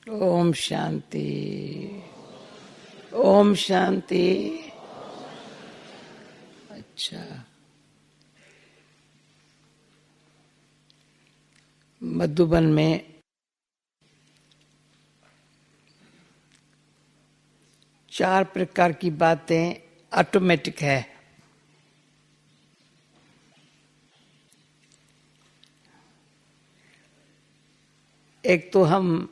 ओम शांति। ओम शांति। अच्छा, मधुबन में चार प्रकार की बातें ऑटोमेटिक है। एक तो हम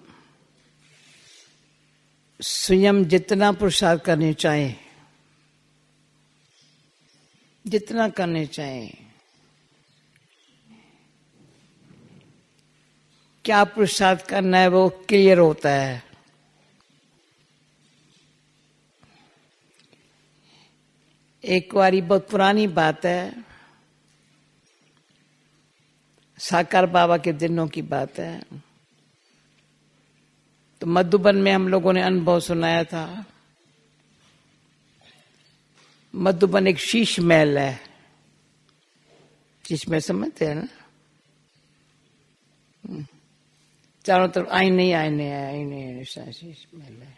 स्वयं जितना पुरुषार्थ करने चाहें, जितना करने चाहें, क्या पुरुषार्थ करना है वो क्लियर होता है। एक बारी बहुत पुरानी बात है, साकार बाबा के दिनों की बात है। तो मधुबन में हम लोगों ने अनुभव सुनाया था। मधुबन एक शीश महल है। शीश महल समझते हैं ना? चारों तरफ आईने ही आईने हैं, आईने शीश महल है।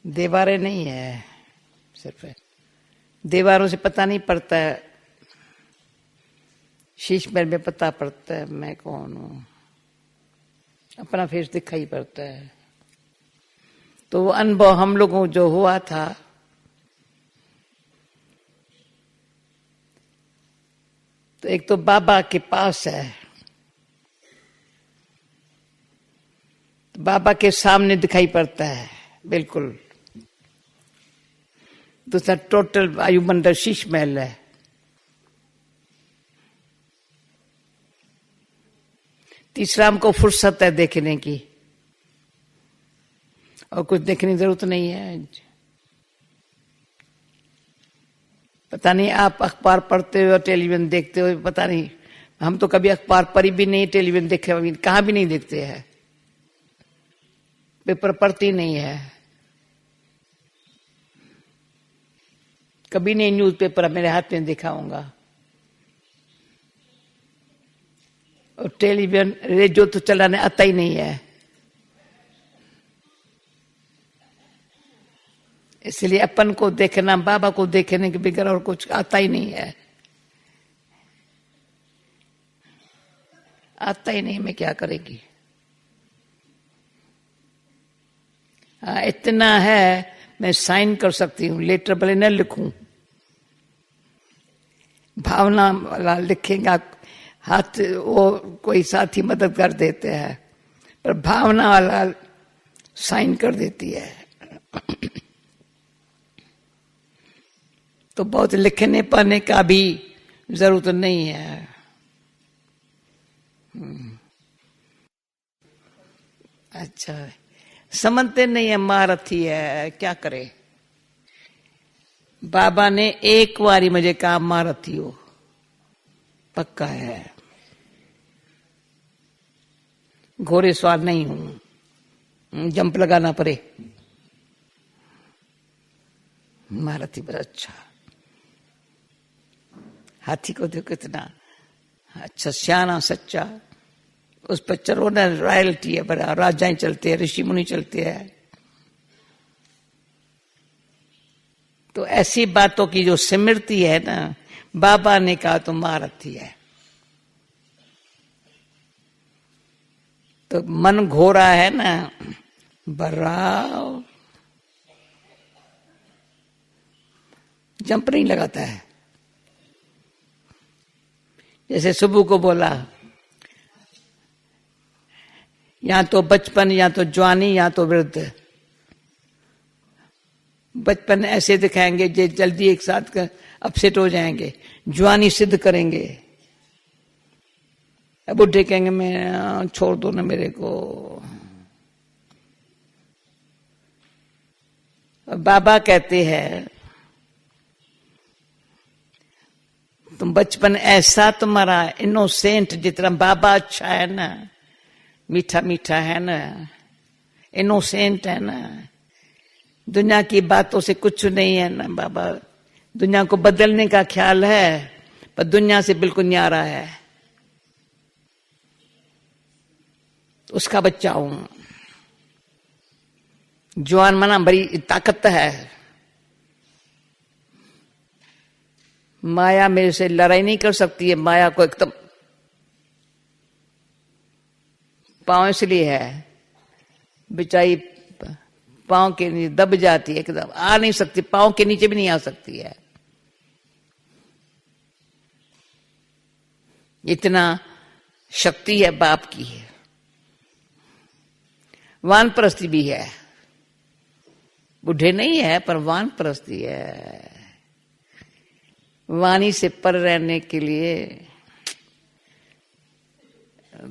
दीवारें नहीं है, सिर्फ है। दीवारों से पता नहीं पड़ता है, शीश महल में पता पड़ता है मैं कौन हूं, अपना फेस दिखाई पड़ता है। तो वो अनुभव हम लोगों को जो हुआ था, तो एक तो बाबा के पास है, तो बाबा के सामने दिखाई पड़ता है बिल्कुल। दूसरा टोटल वायुमंडल शीश महल है। तीसरा हमको फुर्सत है देखने की, और कुछ देखने की जरूरत नहीं है। पता नहीं आप अखबार पढ़ते हो, टेलीविजन देखते हो, पता नहीं। हम तो कभी अखबार पढ़ी भी नहीं, टेलीविजन देखे कहाँ भी नहीं देखते हैं, पेपर पढ़ती नहीं है, कभी नहीं न्यूज़पेपर मेरे हाथ में दिखाऊंगा। और टेलीविजन रेडियो तो चलाने आता ही नहीं है, इसलिए अपन को देखना, बाबा को देखने के बगैर और कुछ आता ही नहीं है। आता ही नहीं, मैं क्या करेगी। हाँ, इतना है मैं साइन कर सकती हूँ, लेटर भले न लिखूं, भावना वाला लिखेगा, हाथ वो कोई साथी मदद कर देते हैं, पर भावना वाला साइन कर देती है। तो बहुत लिखने पढ़ने का भी जरूरत नहीं है। अच्छा, समझते नहीं है, महारथी है, क्या करे। बाबा ने एक बारी मुझे कहा महारथी हो, पक्का है, घोड़े सवार नहीं हूं, जंप लगाना पड़े। महारथी बड़ा अच्छा, हाथी को देखो कितना अच्छा, सियाना सच्चा, उस पर चलो ना, रॉयल्टी है, बड़ा राजाएं चलते हैं, ऋषि मुनि चलते हैं। तो ऐसी बातों की जो स्मृति है ना, बाबा ने कहा तो महारथी है। तो मन घोड़ा है ना, बर्राव जंप नहीं लगाता है। जैसे सुबह को बोला, या तो बचपन, या तो जवानी, या तो वृद्ध। बचपन ऐसे दिखाएंगे जो जल्दी एक साथ अपसेट हो जाएंगे, जवानी सिद्ध करेंगे, बुढ़े कहेंगे मैं छोड़ दो ना मेरे को। बाबा कहते हैं तुम बचपन ऐसा तुम्हारा इनोसेंट, जितना बाबा अच्छा है ना, मीठा मीठा है ना, इनोसेंट है ना, दुनिया की बातों से कुछ नहीं है ना। बाबा दुनिया को बदलने का ख्याल है, पर दुनिया से बिल्कुल न्यारा है। उसका बच्चा हूं। जवान मना बड़ी ताकत है। माया मेरे से लड़ाई नहीं कर सकती है। माया को एकदम पांव इसलिए है, बेचारी पांव के नीचे दब जाती है, एकदम आ नहीं सकती, पांव के नीचे भी नहीं आ सकती है। इतना शक्ति है बाप की। वानप्रस्थी भी है, बुढ़े नहीं है पर वानप्रस्थी है। वाणी से पर रहने के लिए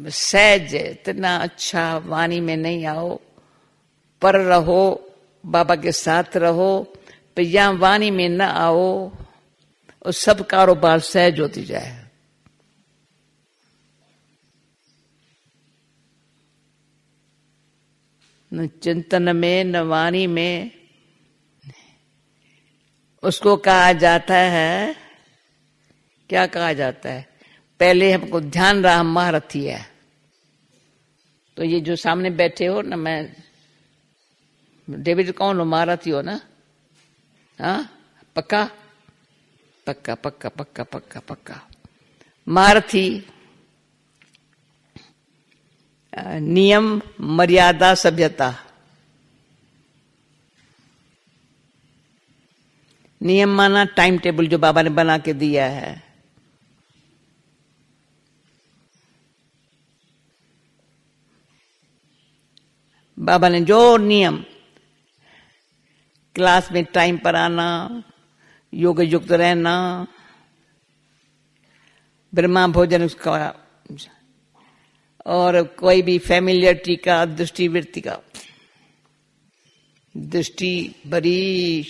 सहज, इतना अच्छा वाणी में नहीं आओ, पर रहो, बाबा के साथ रहो, पर यहां वाणी में न आओ और सब कारोबार सहज होती जाए। न चिंतन में न वाणी में। उसको कहा जाता है, क्या कहा जाता है, पहले हमको ध्यान रहा हम महारथी है। तो ये जो सामने बैठे हो ना, मैं डेविड कौन हो, महारथी हो ना? हाँ, पक्का पक्का पक्का पक्का पक्का पक्का महारथी। नियम, मर्यादा, सभ्यता। नियम माना टाइम टेबल जो बाबा ने बना के दिया है। बाबा ने जो नियम, क्लास में टाइम पर आना, योग युक्त रहना, ब्रह्मा भोजन उसका, और कोई भी फैमिलियरिटी का, दृष्टिवृत्ति का, दृष्टि बड़ी,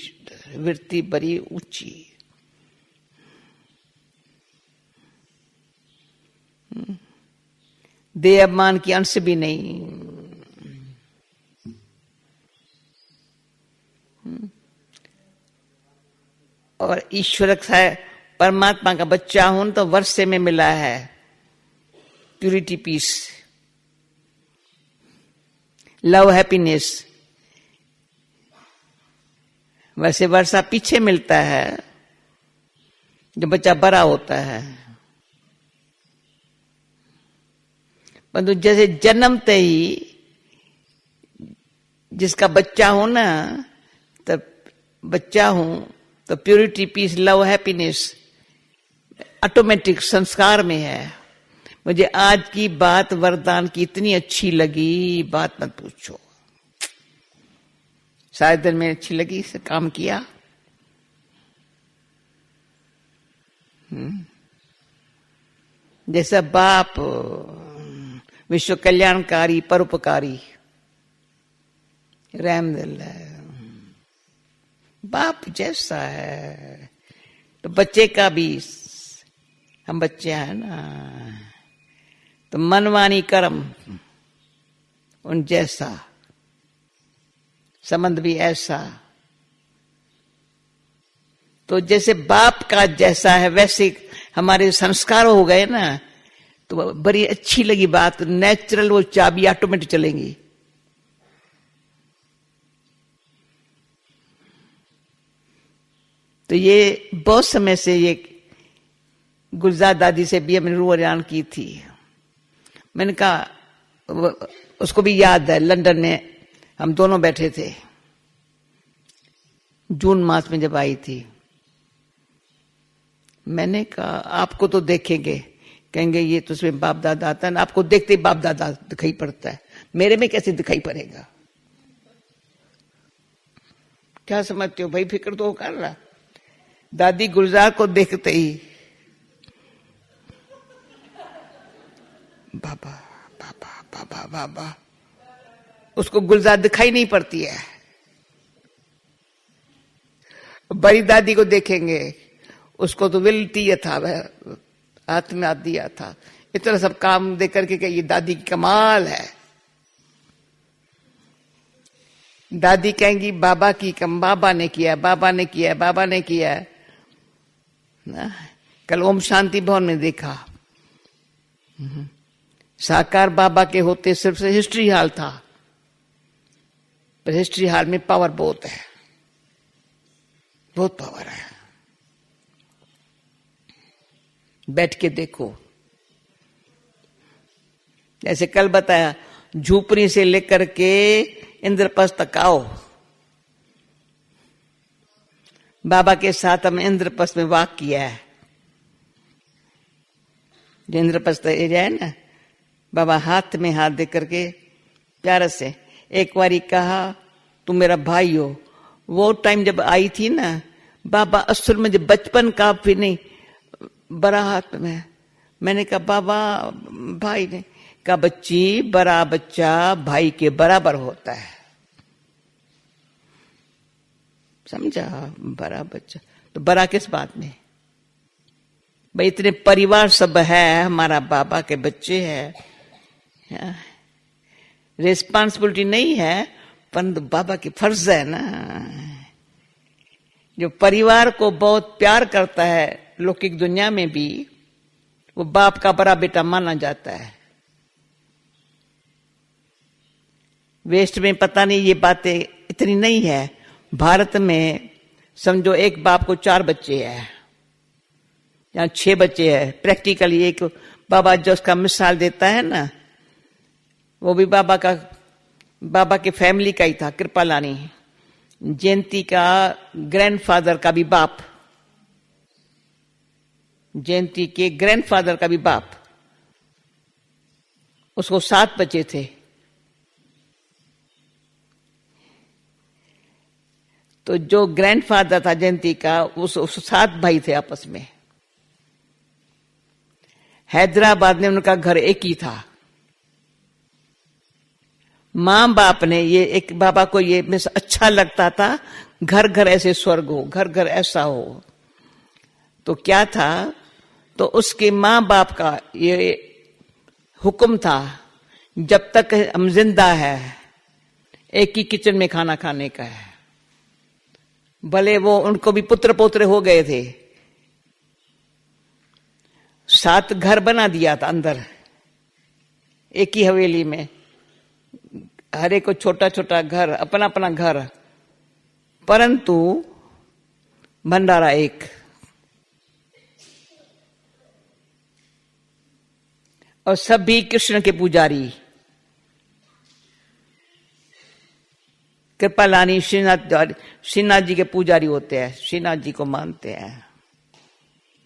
वृत्ति बड़ी ऊंची। देह अभिमान की अंश भी नहीं। और ईश्वर है, परमात्मा का बच्चा हूं तो वर्षे में मिला है प्यूरिटी, पीस, लव, हैप्पीनेस। वैसे वर्षा पीछे मिलता है जब बच्चा बड़ा होता है, परंतु जैसे जन्मते ही जिसका बच्चा हूं ना, तब बच्चा हूं तो purity, peace, love, happiness automatic संस्कार में है। मुझे आज की बात वरदान की इतनी अच्छी लगी, बात मत पूछो। शायद दिन में अच्छी लगी, से काम किया। जैसा बाप विश्व कल्याणकारी, परोपकारी, रहमदिल है, बाप जैसा है। तो बच्चे का भी, हम बच्चे हैं ना, तो मनवानी कर्म उन जैसा, संबंध भी ऐसा। तो जैसे बाप का जैसा है वैसे हमारे संस्कार हो गए ना, तो बड़ी अच्छी लगी बात। नेचुरल वो चाबी ऑटोमेटिक चलेंगी। तो ये बहुत समय से ये गुलजार दादी से भी हमने रूबरान की थी। मैंने कहा, उसको भी याद है, लंदन में हम दोनों बैठे थे जून मास में जब आई थी। मैंने कहा आपको तो देखेंगे, कहेंगे ये तो उसमें बाप दादा आता है ना, आपको देखते ही बाप दादा दिखाई पड़ता है, मेरे में कैसे दिखाई पड़ेगा? क्या समझते हो भाई? फिक्र तो कर रहा। दादी गुलजार को देखते ही बाबा बाबा बाबा बाबा, उसको गुलजार दिखाई नहीं पड़ती है। बड़ी दादी को देखेंगे, उसको तो विलती था, वह हाथ में हाथ दिया था, इतना सब काम दे करके कि ये दादी की कमाल है। दादी कहेंगी बाबा की कम, बाबा ने किया, बाबा ने किया, बाबा ने किया ना। कल ओम शांति भवन में देखा, साकार बाबा के होते सिर्फ से हिस्ट्री हॉल था, पर हिस्ट्री हॉल में पावर बहुत है, बहुत पावर है। बैठ के देखो, जैसे कल बताया, झूपड़ी से लेकर के इंद्रप्रस्थ तक आओ। बाबा के साथ हम इंद्रप्रस्थ में वाक किया है। जो इंद्रप्रस्थ एरिया है ना, बाबा हाथ में हाथ दे करके प्यार से एक बारी कहा, तू मेरा भाई हो। वो टाइम जब आई थी ना, बाबा असल में जब बचपन का भी नहीं, बड़ा हाथ में, मैंने कहा बाबा भाई ने कहा, बच्ची बड़ा बच्चा भाई के बराबर होता है, समझा? बड़ा बच्चा तो बड़ा किस बात में भाई, इतने परिवार सब है, हमारा बाबा के बच्चे हैं, रिस्पॉन्सिबिलिटी नहीं है, परंतु बाबा की फर्ज है ना। जो परिवार को बहुत प्यार करता है लौकिक दुनिया में भी, वो बाप का बड़ा बेटा माना जाता है। वेस्ट में पता नहीं ये बातें इतनी नहीं है। भारत में समझो एक बाप को 4 बच्चे हैं या 6 बच्चे हैं। प्रैक्टिकली एक बाबा जो उसका मिसाल देता है ना, वो भी बाबा के फैमिली का ही था। कृपालानी जयंती का ग्रैंडफादर का भी बाप, जयंती के ग्रैंडफादर का भी बाप, उसको 7 बच्चे थे। तो जो ग्रैंडफादर था जयंती का, उस 7 भाई थे आपस में। हैदराबाद में उनका घर एक ही था। मां बाप ने ये एक बाबा को ये अच्छा लगता था, घर घर ऐसे स्वर्ग हो, घर घर ऐसा हो। तो क्या था, तो उसके मां बाप का ये हुक्म था, जब तक हम जिंदा है एक ही किचन में खाना खाने का है। भले वो उनको भी पुत्र पोत्र हो गए थे, 7 घर बना दिया था अंदर एक ही हवेली में, हर एक को छोटा छोटा घर, अपना अपना घर, परंतु भंडारा एक। और सभी कृष्ण के पुजारी। कृपालानी श्रीनाथ जी के पुजारी होते हैं, श्रीनाथ जी को मानते हैं।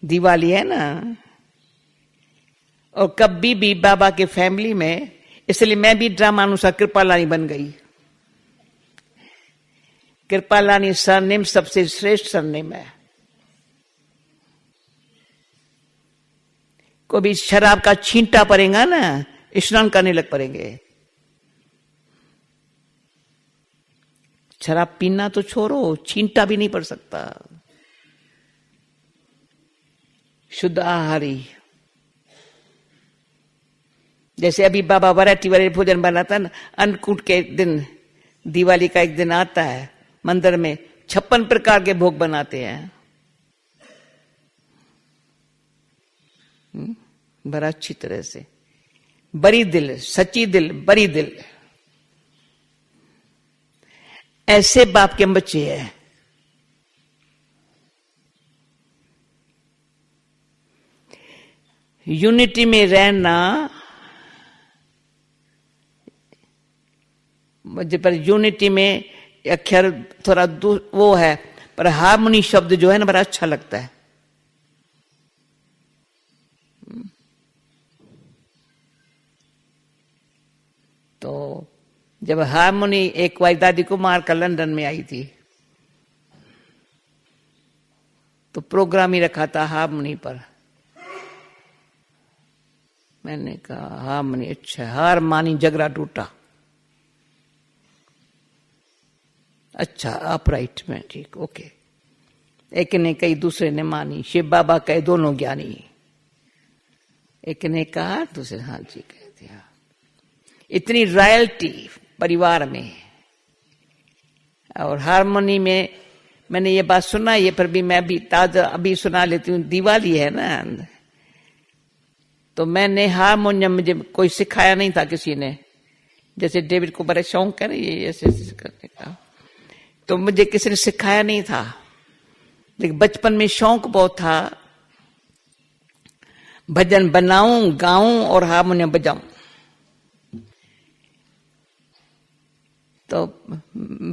दिवाली है ना, और कभी भी बाबा के फैमिली में, इसलिए मैं भी ड्रामा अनुसार कृपालानी बन गई। कृपालानी सरनेम सबसे श्रेष्ठ सरनेम है। को भी शराब का छींटा पड़ेगा ना, स्नान करने लग पड़ेंगे। शराब पीना तो छोड़ो, छींटा भी नहीं पड़ सकता। शुद्ध आहारी। जैसे अभी बाबा वैरायटी वाले भोजन बनाता है ना, अन्नकूट के दिन, दिवाली का एक दिन आता है, मंदिर में 56 प्रकार के भोग बनाते हैं। बड़ा अच्छी तरह से, बड़ी दिल, सच्ची दिल, बड़ी दिल, ऐसे बाप के हम बच्चे हैं। यूनिटी में रहना, पर यूनिटी में अक्षर थोड़ा वो है, पर हार्मोनी शब्द जो है ना बड़ा अच्छा लगता है। तो जब हार्मोनी, एक बार दादी कुमार का लंदन में आई थी, तो प्रोग्राम ही रखा था हार्मोनी पर। मैंने कहा हार्मोनी अच्छा, हार मानी झगड़ा टूटा। अच्छा, अपराइट में ठीक, ओके। एक ने कही, दूसरे ने मानी। शिव बाबा कहे दोनों ज्ञानी। एक ने कहा, दूसरे हाँ जी कह दिया। इतनी रॉयल्टी परिवार में और हार्मोनी में। मैंने ये बात सुना, ये पर भी मैं भी ताजा अभी सुना लेती हूँ। दिवाली है ना, तो मैंने हारमोनियम मुझे कोई सिखाया नहीं था किसी ने, जैसे डेविड को बड़ा शौक है ना ये ऐसे करने का, तो मुझे किसी ने सिखाया नहीं था। लेकिन बचपन में शौक बहुत था, भजन बनाऊं, गाऊं और हारमोनियम बजाऊं। तो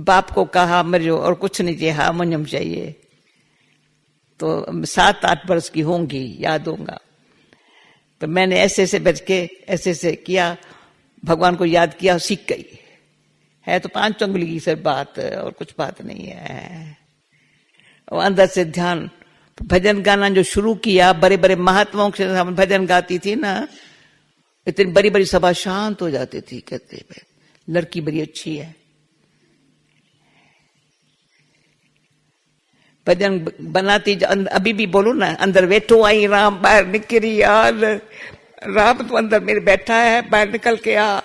बाप को कहा मेरे और कुछ नहीं चाहिए, हारमोनियम चाहिए। तो 7-8 वर्ष की होंगी, याद होगा। तो मैंने ऐसे ऐसे बज के ऐसे ऐसे किया, भगवान को याद किया, सीख गई। है तो 5 उंगली की सिर्फ बात, और कुछ बात नहीं है। और अंदर से ध्यान, भजन गाना जो शुरू किया, बड़े बड़े महात्माओं के साथ भजन गाती थी ना, इतनी बड़ी बड़ी सभा शांत हो जाती थी। कहते लड़की बड़ी अच्छी है, भजन बनाती। अभी भी बोलो ना, अंदर बैठो आई राम, बाहर निकली यार राम, तो अंदर मेरे बैठा है, बाहर निकल के आ।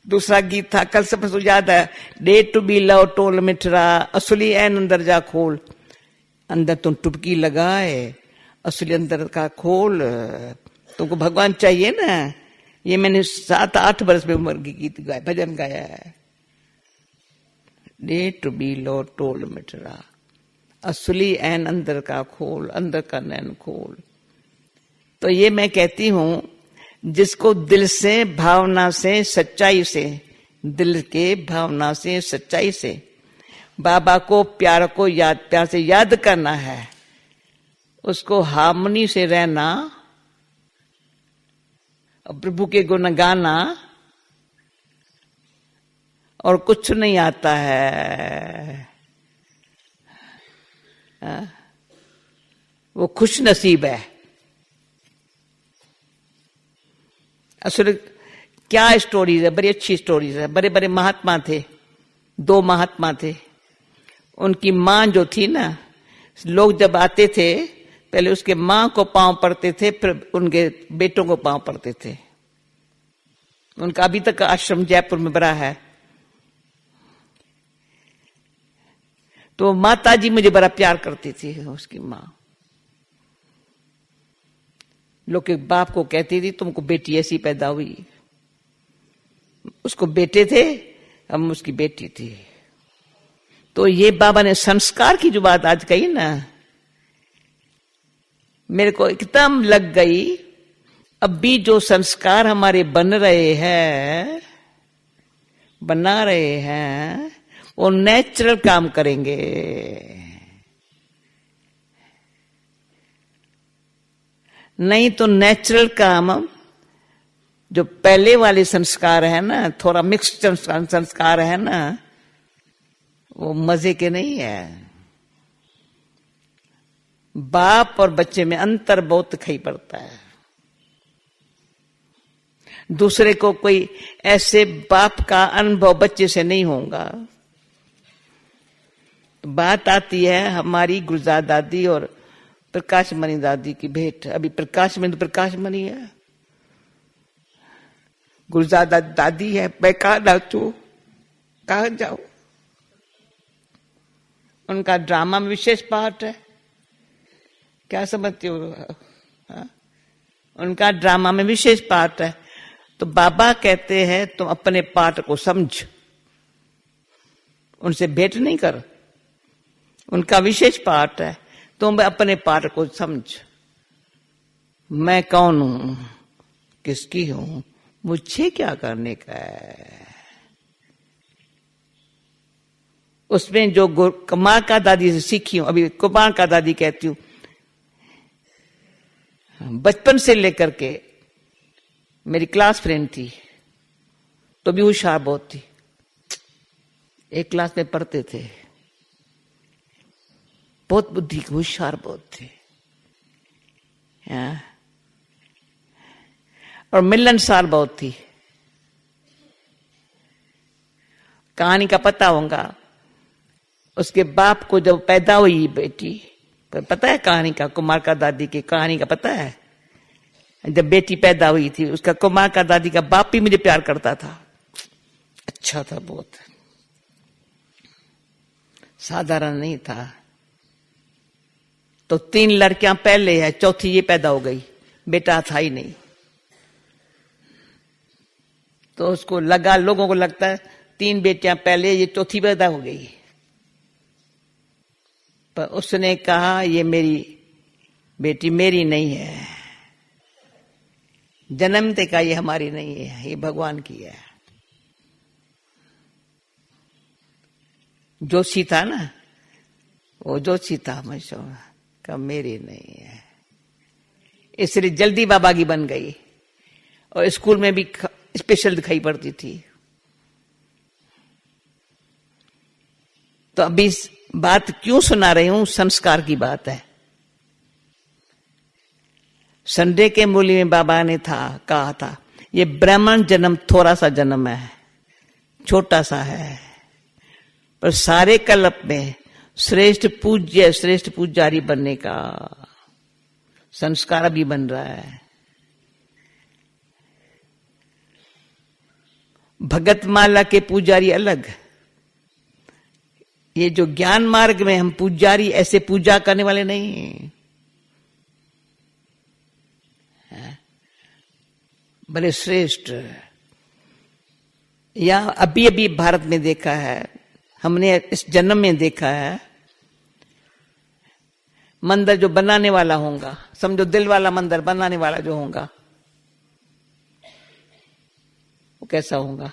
दूसरा गीत था, कल सब याद है, डे टू बी लव टोल मिठरा, असली एन अंदर जा खोल। अंदर तुम टुपकी लगाए, असली अंदर का खोल। तुमको भगवान चाहिए ना। ये मैंने 7-8 वर्ष में उम्र की गीत गाया, भजन गाया है। डे टू बी लो टोल मिटरा, असली एन अंदर का खोल, अंदर का नैन खोल। तो ये मैं कहती हूं, जिसको दिल से, भावना से, सच्चाई से, दिल के भावना से, सच्चाई से बाबा को, प्यार को प्यार से याद करना है, उसको हार्मनी से रहना, प्रभु के गुण गाना, और कुछ नहीं आता है। वो खुश नसीब है। असल क्या स्टोरीज है, बड़ी अच्छी स्टोरीज है। बड़े बड़े महात्मा थे, 2 महात्मा थे। उनकी माँ जो थी ना, लोग जब आते थे पहले उसके माँ को पांव पड़ते थे, फिर उनके बेटों को पांव पड़ते थे। उनका अभी तक आश्रम जयपुर में बड़ा है। तो माता जी मुझे बड़ा प्यार करती थी, उसकी माँ। लोग के बाप को कहती थी तुमको बेटी ऐसी पैदा हुई। उसको बेटे थे, हम उसकी बेटी थी। तो ये बाबा ने संस्कार की जो बात आज कही ना, मेरे को एकदम लग गई। अब भी जो संस्कार हमारे बन रहे हैं, बना रहे हैं, वो नेचुरल काम करेंगे। नहीं तो नेचुरल काम, जो पहले वाले संस्कार है ना, थोड़ा मिक्स्ड संस्कार है ना, वो मजे के नहीं है। बाप और बच्चे में अंतर बहुत दिखाई पड़ता है। दूसरे को कोई ऐसे बाप का अनुभव बच्चे से नहीं होगा। बात आती है हमारी गुलजार दादी और प्रकाश मणि दादी की भेंट। अभी प्रकाश मणि तो प्रकाश मणि है, गुलजार दादी है। मैं कहा नाचू, कहा जाओ। उनका ड्रामा में विशेष पार्ट है, क्या समझते हो? हा? उनका ड्रामा में विशेष पार्ट है। तो बाबा कहते हैं तुम अपने पार्ट को समझ, उनसे भेंट नहीं कर। उनका विशेष पार्ट है, तुम अपने पार्ट को समझ। मैं कौन हूं, किसकी हूं, मुझे क्या करने का है। उसमें जो कुमार का दादी से सीखी हूं, अभी कुमार का दादी कहती हूं, बचपन से लेकर के मेरी क्लास फ्रेंड थी, तो भी होशियार बहुत थी। एक क्लास में पढ़ते थे, बहुत बुद्धि, होशियार बहुत थे। और मिलनसार बहुत थी। कहानी का पता होगा, उसके बाप को जब पैदा हुई बेटी, पता है कहानी का, कुमार का दादी की कहानी का पता है? जब बेटी पैदा हुई थी, उसका कुमार का दादी का बाप भी मुझे प्यार करता था, अच्छा था बहुत, साधारण नहीं था। तो 3 लड़कियां पहले है, चौथी ये पैदा हो गई, बेटा था ही नहीं। तो उसको लगा, लोगों को लगता है 3 बेटियां पहले, ये चौथी पैदा हो गई। पर उसने कहा ये मेरी बेटी मेरी नहीं है, जन्मते का ये हमारी नहीं है, ये भगवान की है। जोशी था ना, वो जोशी था मशहूर का, मेरी नहीं है। इसलिए जल्दी बाबा की बन गई और स्कूल में भी स्पेशल दिखाई पड़ती थी। तो अभी बात क्यों सुना रही हूं, संस्कार की बात है। संडे के मूल्य में बाबा ने कहा था ये ब्राह्मण जन्म थोड़ा सा जन्म है, छोटा सा है, पर सारे कल्प में श्रेष्ठ पूज्य, श्रेष्ठ पुजारी बनने का संस्कार भी बन रहा है। भगत माला के पुजारी अलग, ये जो ज्ञान मार्ग में हम पुजारी ऐसे पूजा करने वाले नहीं, बड़े श्रेष्ठ। या अभी अभी भारत में देखा है, हमने इस जन्म में देखा है, मंदिर जो बनाने वाला होगा, समझो दिल वाला मंदिर बनाने वाला जो होगा, वो कैसा होगा?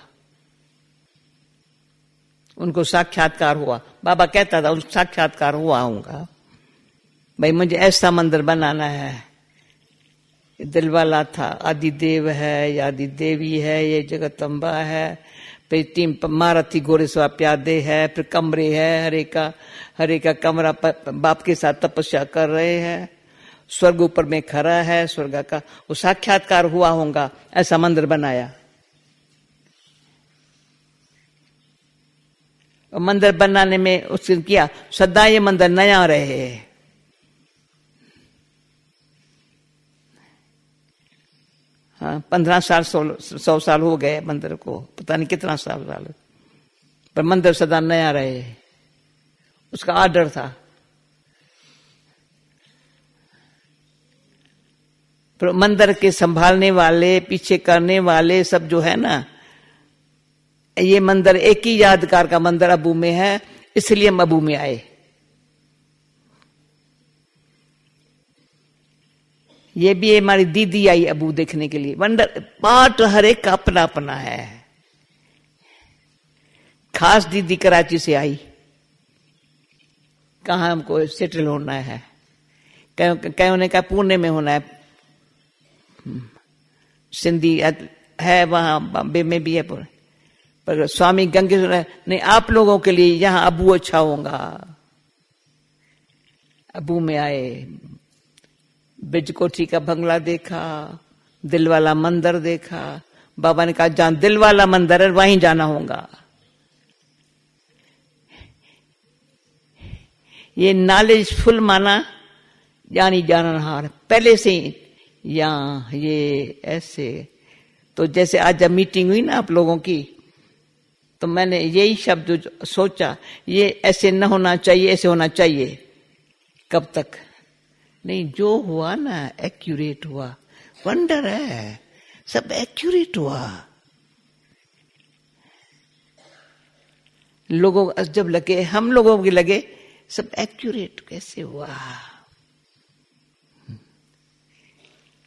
उनको साक्षात्कार हुआ, बाबा कहता था उनको साक्षात्कार हुआ होगा, भाई मुझे ऐसा मंदिर बनाना है। दिल वाला था, आदि देव है, या आदि देवी है, ये जगतम्बा है, फिर 3 महारथी घोड़े सवार प्यादे है, फिर कमरे है, हरे का कमरा बाप के साथ तपस्या कर रहे हैं, स्वर्ग ऊपर में खड़ा है, स्वर्ग का वो साक्षात्कार हुआ होगा, ऐसा मंदिर बनाया। और मंदिर बनाने में उसने किया सदा ये मंदिर नया रहे। हाँ, 15 साल 100 साल हो गए मंदिर को, पता नहीं कितना साल, पर मंदिर सदा नया रहे, उसका आर्डर था। पर मंदिर के संभालने वाले, पीछे करने वाले सब जो है ना, ये मंदिर एक ही यादगार का मंदिर अबू में है, इसलिए हम अबू में आए। ये भी हमारी दीदी आई अबू देखने के लिए। वंडर पार्ट हर एक का अपना अपना है। खास दीदी कराची से आई, कहा हमको सेटल होना है, कहीं ने कहा पुणे में होना है, सिंधी है वहां, बॉम्बे में भी है, पर स्वामी गंगेश्वर नहीं, आप लोगों के लिए यहां अबू अच्छा होगा। अबू में आए, बिजकोठी का बंगला देखा, दिल वाला मंदिर देखा। बाबा ने कहा जहां दिल वाला मंदिर है वहीं जाना होगा। ये नॉलेजफुल माना जानी जाननहार, पहले से ही यहाँ ये ऐसे। तो जैसे आज जब मीटिंग हुई ना आप लोगों की, तो मैंने यही शब्द सोचा, ये ऐसे न होना चाहिए, ऐसे होना चाहिए। कब तक नहीं, जो हुआ ना एक्यूरेट हुआ, वंडर है, सब एक्यूरेट हुआ। लोगों को जब लगे, हम लोगों को लगे सब एक्यूरेट कैसे हुआ,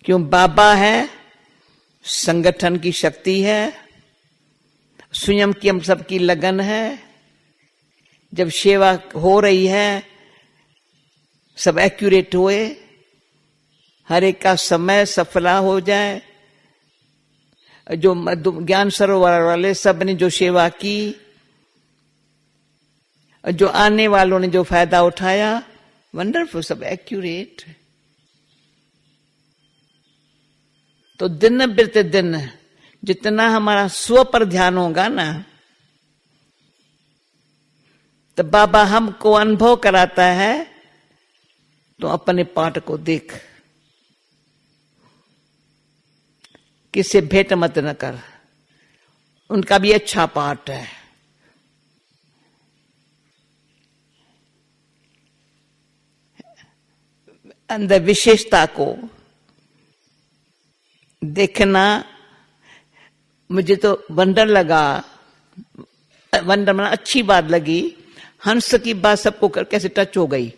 क्यों? बाबा है, संगठन की शक्ति है, स्वयं की हम सबकी लगन है, जब सेवा हो रही है सब एक्यूरेट हुए, हर एक का समय सफला हो जाए। जो ज्ञान सरोवर वाले सब ने जो सेवा की, जो आने वालों ने जो फायदा उठाया, वंडरफुल, सब एक्यूरेट। तो दिन बीते दिन जितना हमारा स्व पर ध्यान होगा ना, तो बाबा हमको अनुभव कराता है, तो अपने पाठ को देख, किससे भेंट मत न कर, उनका भी अच्छा पाठ है। अंदर विशेषता को देखना मुझे तो वंडर लगा, वंडर माना अच्छी बात लगी। हंस की बात सबको कैसे टच हो गई।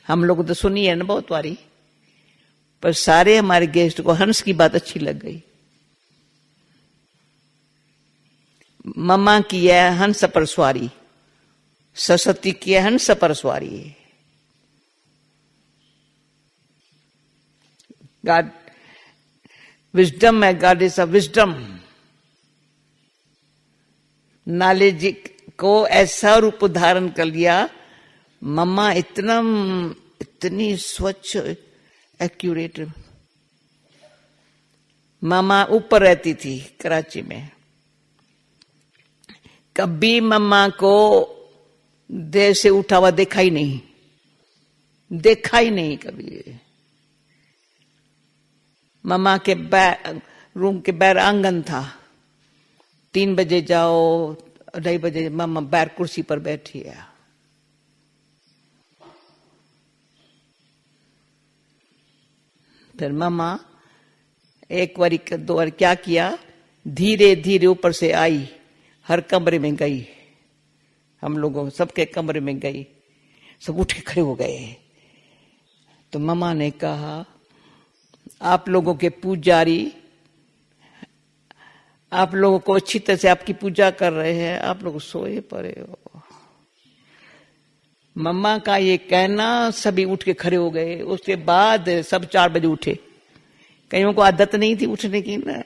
हम लोग तो सुनी है ना बहुत बारी, पर सारे हमारे गेस्ट को हंस की बात अच्छी लग गई। मम्मा की है हंस पर सवारी, सरस्वती की है हंस पर सवारी। गॉड विजडम है, God is a wisdom. Knowledge को ऐसा रूप धारण कर लिया। मम्मा इतनी स्वच्छ एक्यूरेट। मम्मा ऊपर रहती थी कराची में, कभी मम्मा को देर से उठा हुआ देखा ही नहीं, देखा ही नहीं कभी। मम्मा के रूम के बाहर आंगन था, 3 बजे जाओ, 2:30 बजे मम्मा बाहर कुर्सी पर बैठी है। फिर मम्मा एक बारी 2 बार क्या किया, धीरे धीरे ऊपर से आई, हर कमरे में गई, हम लोगों सबके कमरे में गई, सब उठ के खड़े हो गए। तो मम्मा ने कहा, आप लोगों के पुजारी आप लोगों को अच्छी तरह से आपकी पूजा कर रहे हैं, आप लोग सोए पड़े हो। मम्मा का ये कहना सभी उठ के खड़े हो गए। उसके बाद सब 4 बजे उठे। कईयों को आदत नहीं थी उठने की ना।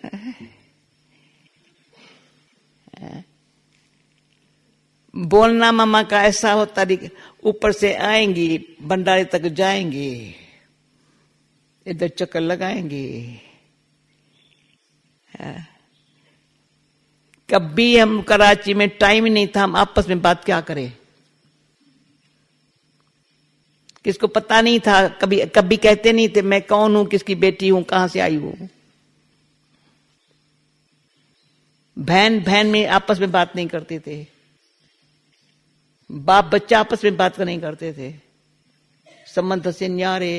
बोलना मम्मा का ऐसा होता, ऊपर से आएंगी, भंडारे तक जाएंगी, इधर चक्कर लगाएंगे। कभी हम कराची में टाइम ही नहीं था, हम आपस में बात क्या करें, किसको पता नहीं था। कभी कभी कहते नहीं थे मैं कौन हूं, किसकी बेटी हूं, कहां से आई हूं। बहन बहन में आपस में बात नहीं करते थे, बाप बच्चा आपस में बात नहीं करते थे, संबंध से न्यारे।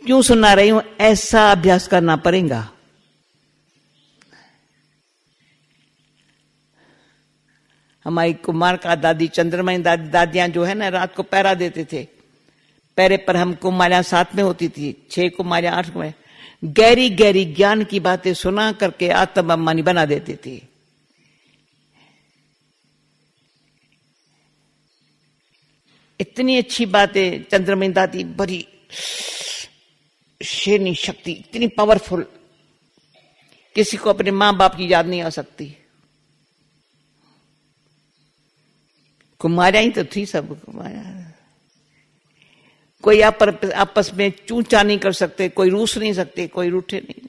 क्यों सुना रही हूं, ऐसा अभ्यास करना पड़ेगा। हमारी कुमार का दादी, चंद्रमणि दादियां जो है ना, रात को पहरा देते थे। पहरे पर हम कुमारियां साथ में होती थी, 6 कुमारियां 8 कुमारियां, गहरी गहरी ज्ञान की बातें सुना करके आत्मअभिमानी बना देती थी। इतनी अच्छी बातें चंद्रमणि दादी, बड़ी शेरनी शक्ति, इतनी पावरफुल, किसी को अपने मां बाप की याद नहीं आ सकती। कुमारियां ही तो थी सब कुमारियां। कोई आपस में चूचा नहीं कर सकते, कोई रूस नहीं सकते, कोई रूठे नहीं।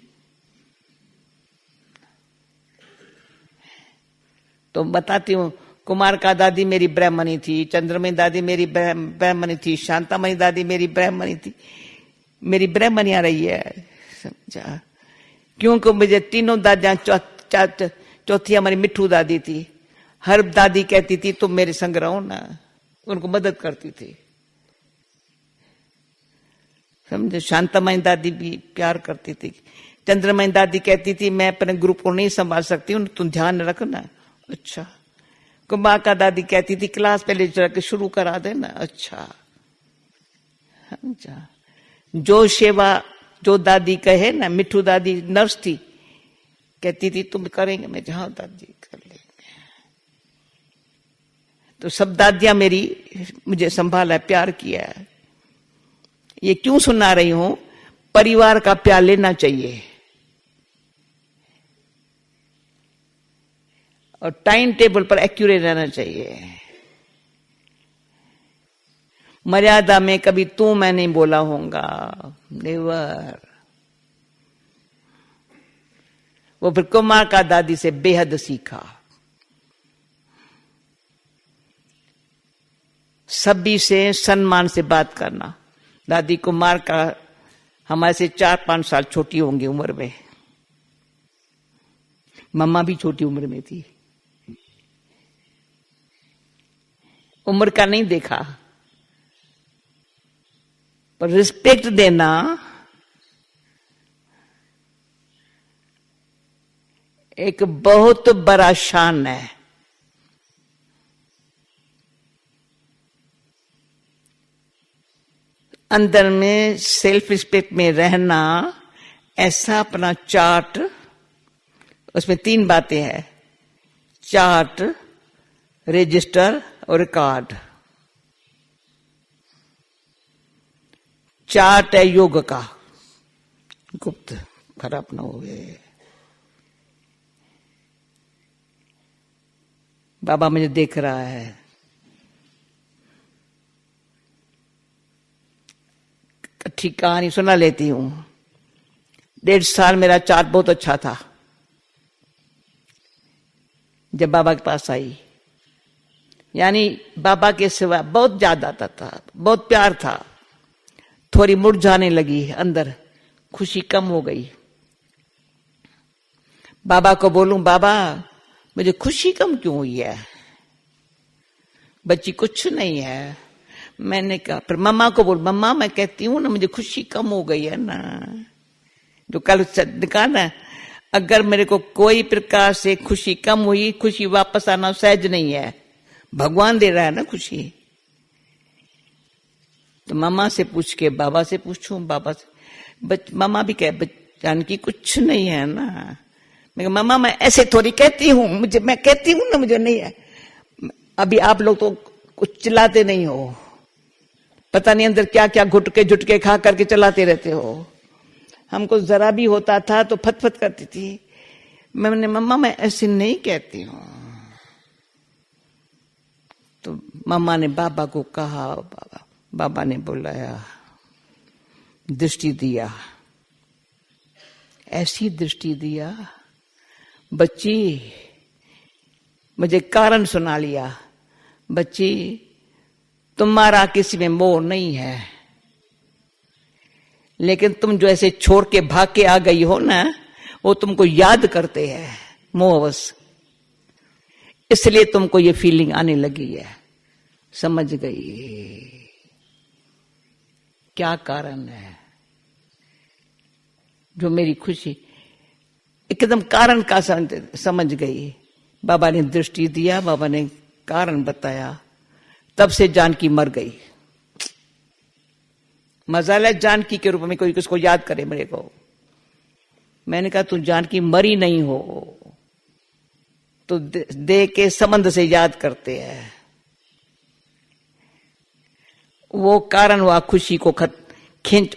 तो बताती हूँ, कुमार का दादी मेरी ब्राह्मणी थी, चंद्रमणि दादी मेरी ब्राह्मणी थी, शांतामणि दादी मेरी ब्राह्मणी थी, मेरी ब्राह्मणियां रही है, समझा। क्योंकि मुझे तीनों दादियां, चौथी हमारी मिठू दादी थी, हर दादी कहती थी तुम मेरे संग रहो ना, उनको मदद करती थी, समझे। शांतामणि दादी भी प्यार करती थी। चंद्रमणि दादी कहती थी मैं अपने ग्रुप को नहीं संभाल सकती हूँ, तुम ध्यान रखना। अच्छा। कुमार का दादी कहती थी क्लास पहले जाके शुरू करा देना। अच्छा, समझा। जो सेवा जो दादी कहे ना, मिठू दादी नर्स थी, कहती थी तुम करेंगे, मैं जहां दादी कर लेंगे। तो सब दादियां मेरी मुझे संभाला, प्यार किया है। ये क्यों सुना रही हूं, परिवार का प्यार लेना चाहिए और टाइम टेबल पर एक्यूरेट रहना चाहिए। मर्यादा में कभी तू मैं नहीं बोला होगा, नेवर। वो फिर कुमार का दादी से बेहद सीखा। सभी से सम्मान से बात करना। दादी कुमार का हमारे से 4-5 साल छोटी होंगी उम्र में, मम्मा भी छोटी उम्र में थी। उम्र का नहीं देखा, पर रिस्पेक्ट देना एक बहुत बड़ा शान है। अंदर में सेल्फ रिस्पेक्ट में रहना, ऐसा अपना चार्ट, उसमें 3 बातें हैं, चार्ट, रजिस्टर और रिकॉर्ड। चार्ट है योग का, गुप्त, खराब ना हो गए। बाबा मुझे देख रहा है, ठीक कहानी सुना लेती हूं। 1.5 साल मेरा चार्ट बहुत अच्छा था जब बाबा के पास आई। यानी बाबा के सिवा बहुत ज्यादा था, बहुत प्यार था। थोड़ी मुरझाने लगी अंदर, खुशी कम हो गई। बाबा को बोलूं, बाबा मुझे खुशी कम क्यों हुई है? बच्ची कुछ नहीं है। मैंने कहा, फिर मम्मा को बोल, मम्मा मैं कहती हूं ना मुझे खुशी कम हो गई है ना। जो कल कहा ना, अगर मेरे को कोई प्रकार से खुशी कम हुई, खुशी वापस आना सहज नहीं है, भगवान दे रहा है ना खुशी। तो मम्मा से पूछ के बाबा से पूछूं, बाबा से मम्मा भी कहे जानकी कुछ नहीं है ना। मैं मम्मा मैं ऐसे थोड़ी कहती हूं, मुझे मैं कहती हूं ना मुझे नहीं है। अभी आप लोग तो कुछ चिल्लाते नहीं हो, पता नहीं अंदर क्या क्या झुटके खा करके चलाते रहते हो। हमको जरा भी होता था तो फटफट करती थी। मैंने मम्मा मैं ऐसे नहीं कहती हूं। तो मम्मा ने बाबा को कहा, बाबा ने बुलाया, दृष्टि दिया, ऐसी दृष्टि दिया, बच्ची मुझे कारण सुना लिया, बच्ची तुम्हारा किसी में मोह नहीं है, लेकिन तुम जो ऐसे छोड़ के भाग के आ गई हो ना, वो तुमको याद करते हैं मोहवश, इसलिए तुमको ये फीलिंग आने लगी है। समझ गई क्या कारण है जो मेरी खुशी, एकदम कारण का समझ गई। बाबा ने दृष्टि दिया, बाबा ने कारण बताया, तब से जानकी मर गई। मजाल है जानकी के रूप में कोई किसको याद करे मेरे को। मैंने कहा तू जानकी मरी नहीं हो, तो देह के संबंध से याद करते हैं। वो कारण हुआ खुशी को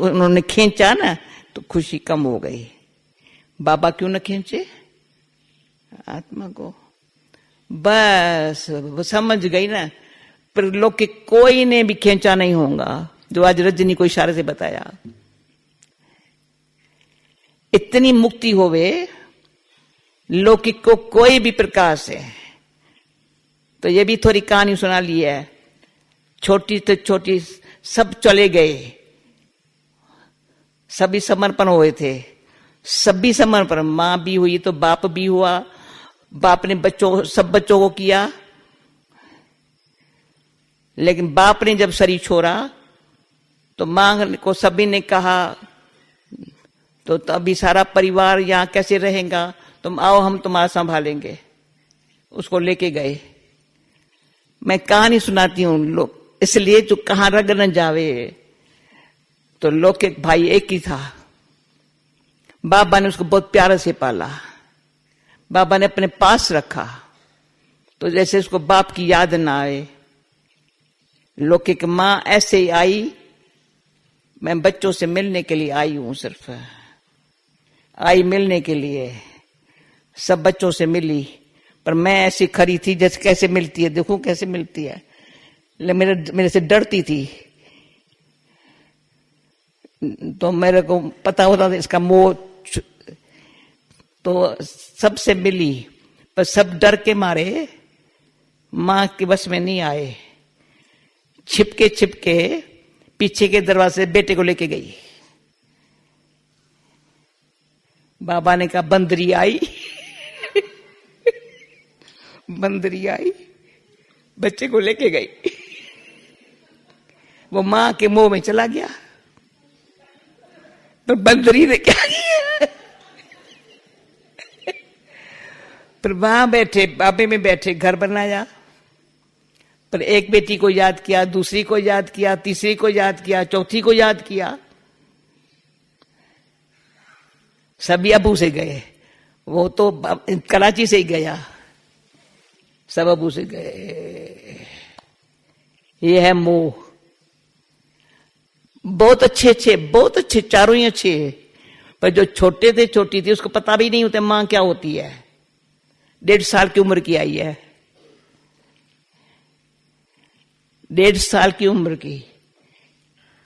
उन्होंने खींचा ना, तो खुशी कम हो गई। बाबा क्यों न खींचे आत्मा को? बस वो समझ गई ना। पर लोग के कोई ने भी खींचा नहीं होगा, जो आज रजनी को इशारे से बताया। इतनी मुक्ति होवे लौकिक को कोई भी प्रकार से। तो ये भी थोड़ी कहानी सुना ली है। छोटी तो छोटी सब चले गए, सभी समर्पण हुए थे, सभी समर्पण। मां भी हुई तो बाप भी हुआ, बाप ने सब बच्चों को किया। लेकिन बाप ने जब शरीर छोड़ा तो मां को सभी ने कहा, तो अभी सारा परिवार यहां कैसे रहेगा, तुम आओ हम तुम्हारा संभालेंगे। उसको लेके गए। मैं कहानी सुनाती हूं लोग, इसलिए जो कहां रग न जावे। तो लोग के भाई एक ही था, बाबा ने उसको बहुत प्यार से पाला, बाबा ने अपने पास रखा, तो जैसे उसको बाप की याद ना आए। लौकिक मां ऐसे ही आई, मैं बच्चों से मिलने के लिए आई हूं, सिर्फ आई मिलने के लिए, सब बच्चों से मिली, पर मैं ऐसी खड़ी थी जैसे कैसे मिलती है, देखो कैसे मिलती है। मेरे से डरती थी, तो मेरे को पता होता था इसका मोह, तो सबसे मिली, पर सब डर के मारे मां के बस में नहीं आए। छिपके छिपके पीछे के दरवाजे से बेटे को लेके गई। बाबा ने कहा बंदरी आई बंदरी आई, बच्चे को लेके गई। वो मां के मोह में चला गया। पर बंदरी ने क्या किया, पर वहां बैठे बाबे में बैठे घर बनाया, पर एक बेटी को याद किया, दूसरी को याद किया, तीसरी को याद किया, चौथी को याद किया, सभी अबू से गए। वो तो कराची से ही गया, सब अबू से गए। ये है मोह। बहुत अच्छे चारों ही अच्छे, पर जो छोटे थे छोटी थी उसको पता भी नहीं होता मां क्या होती है। 1.5 साल की उम्र की आई है, 1.5 साल की उम्र की,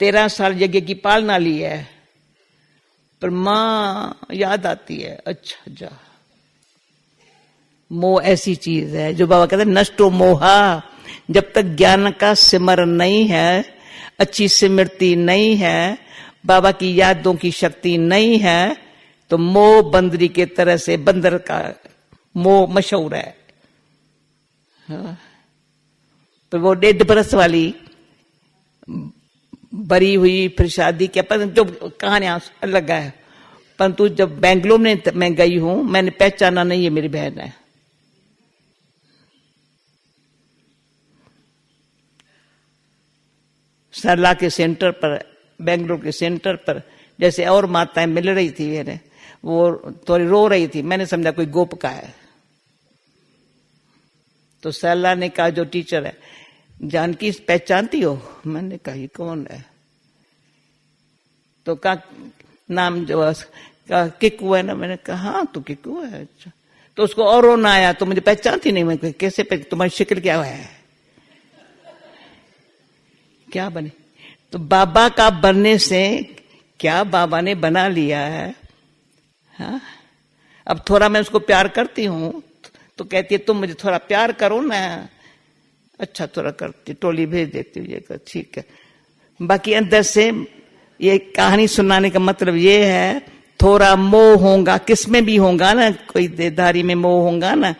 13 साल यज्ञ की पालना ली है, पर मां याद आती है। अच्छा जा, मोह ऐसी चीज है जो बाबा कहते हैं नष्टो मोहा, जब तक ज्ञान का सिमरण नहीं है, अच्छी स्मृति नहीं है, बाबा की यादों की शक्ति नहीं है, तो मोह बंदरी के तरह से बंदर का मोह मशहूर है। हाँ? तो वो 1.5 बरस वाली बरी हुई, फिर शादी किया, पर जो कहानियां अलग है। परंतु जब बेंगलोर में मैं गई हूं, मैंने पहचाना नहीं है मेरी बहन है। सरला के सेंटर पर, बेंगलोर के सेंटर पर, जैसे और माताएं मिल रही थी मेरे, वो थोड़ी रो रही थी, मैंने समझा कोई गोप का है। तो सरला ने कहा जो टीचर है, जानकी पहचानती हो? मैंने कहा ये कौन है? तो कहा नाम जो किक्कू है ना। मैंने कहा हाँ तो किक्कू है। अच्छा, तो उसको और रोना आया, तो मुझे पहचानती नहीं। मैं कैसे तुम्हारी शक्ल क्या है, क्या बने? तो बाबा का बनने से क्या बाबा ने बना लिया है। हाँ? अब थोड़ा मैं उसको प्यार करती हूं तो कहती है तुम मुझे थोड़ा प्यार करो ना। अच्छा थोड़ा करती, टोली भेज देती हूँ, ये ठीक है। बाकी अंदर से ये कहानी सुनाने का मतलब ये है, थोड़ा मोह होगा, किसमें भी होगा ना, कोई देहधारी में मोह होगा ना,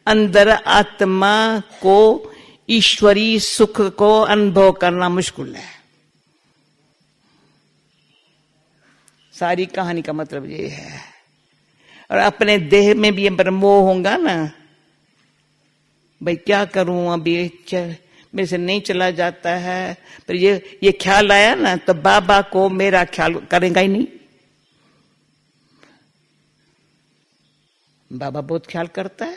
अंदर आत्मा को ईश्वरी सुख को अनुभव करना मुश्किल है। सारी कहानी का मतलब ये है। और अपने देह में भी अंदर मोह होगा ना, भाई क्या करूं अभी, मेरे से नहीं चला जाता है, पर ये ख्याल आया ना, तो बाबा को मेरा ख्याल करेगा ही नहीं। बाबा बहुत ख्याल करता है।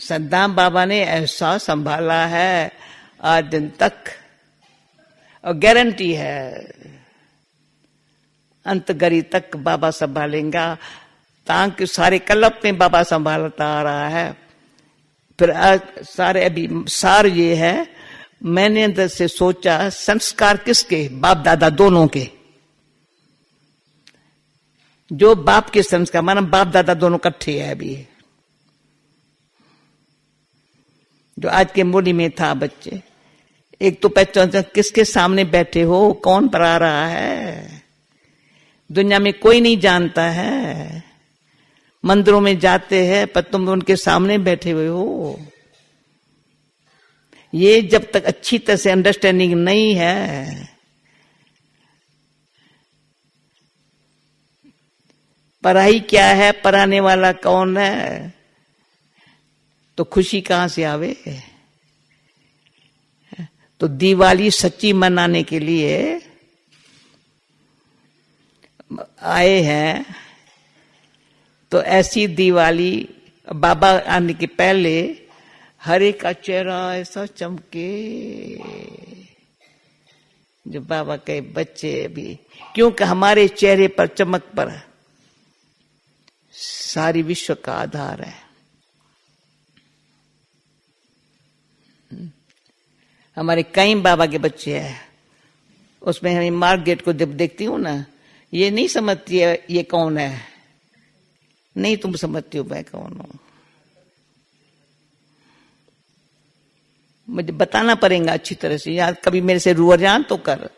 सद्दाम बाबा ने ऐसा संभाला है आज दिन तक, और गारंटी है अंतगरी तक बाबा संभालेगा। ताकि सारे कल्प में बाबा संभालता आ रहा है। फिर सारे अभी सार ये है, मैंने अंदर से सोचा संस्कार किसके, बाप दादा दोनों के। जो बाप के संस्कार, माना बाप दादा दोनों इकट्ठे है अभी। जो आज के मुरली में था बच्चे, एक तो पहचान किसके सामने बैठे हो, कौन पढ़ा रहा है, दुनिया में कोई नहीं जानता है। मंदिरों में जाते हैं पर तुम उनके सामने बैठे हुए हो। ये जब तक अच्छी तरह से अंडरस्टैंडिंग नहीं है, पढ़ाई क्या है, पढ़ाने वाला कौन है, तो खुशी कहां से आवे। तो दिवाली सच्ची मनाने के लिए आए हैं, तो ऐसी दिवाली बाबा आने के पहले हर एक का चेहरा ऐसा चमके, जो बाबा के बच्चे भी, क्योंकि हमारे चेहरे पर चमक पर सारी विश्व का आधार है। हमारे कई बाबा के बच्चे हैं, उसमें हमें मार्गरेट को जब देखती हूं ना, ये नहीं समझती है ये कौन है, नहीं तुम समझती हो मैं कौन हूं। मुझे बताना पड़ेगा अच्छी तरह से, यार कभी मेरे से रुआजान तो कर,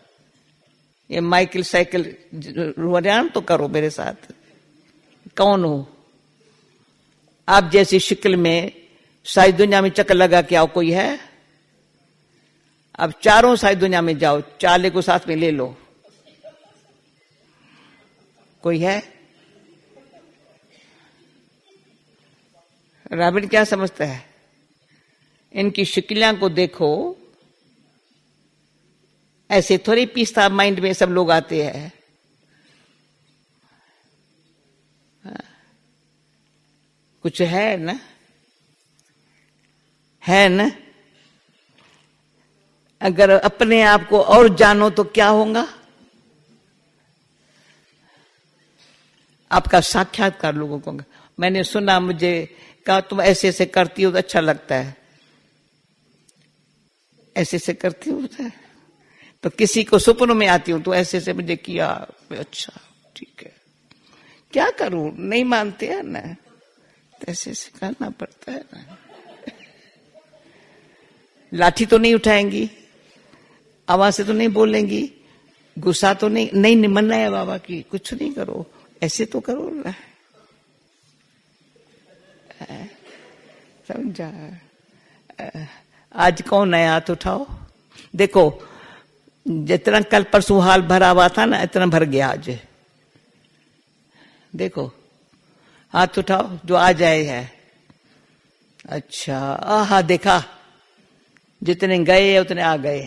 ये माइकिल साइकिल रुआजान तो करो मेरे साथ, कौन हो आप जैसी शक्ल में। सारी दुनिया में चक्कर लगा के आओ, कोई है? अब चारों सारी दुनिया में जाओ, चाले को साथ में ले लो, कोई है? रावण क्या समझता है? इनकी शिकलियां को देखो, ऐसे थोड़ी पीसता माइंड में सब लोग आते हैं। कुछ है ना, है ना? अगर अपने आप को और जानो तो क्या होगा? आपका साक्षात्कार लोगों को। मैंने सुना, मुझे कहा तुम ऐसे ऐसे करती हो तो अच्छा लगता है। ऐसे ऐसे करती हो तो किसी को सपनों में आती हूं तो ऐसे ऐसे मुझे किया, अच्छा ठीक है, क्या करूं? नहीं मानते हैं ना, ऐसे ऐसे करना पड़ता है ना। लाठी तो नहीं उठाएंगी, आवाज से तो नहीं बोलेंगी, गुस्सा तो नहीं, नहीं निमन्ना है बाबा की, कुछ नहीं करो, ऐसे तो करो ना। समझा? आज कौन है? हाथ उठाओ। देखो, जितना कल परसों हाल भरा हुआ था ना, इतना भर गया आज। देखो, हाथ उठाओ जो आ जाए है। अच्छा, आहा, देखा, जितने गए उतने आ गए।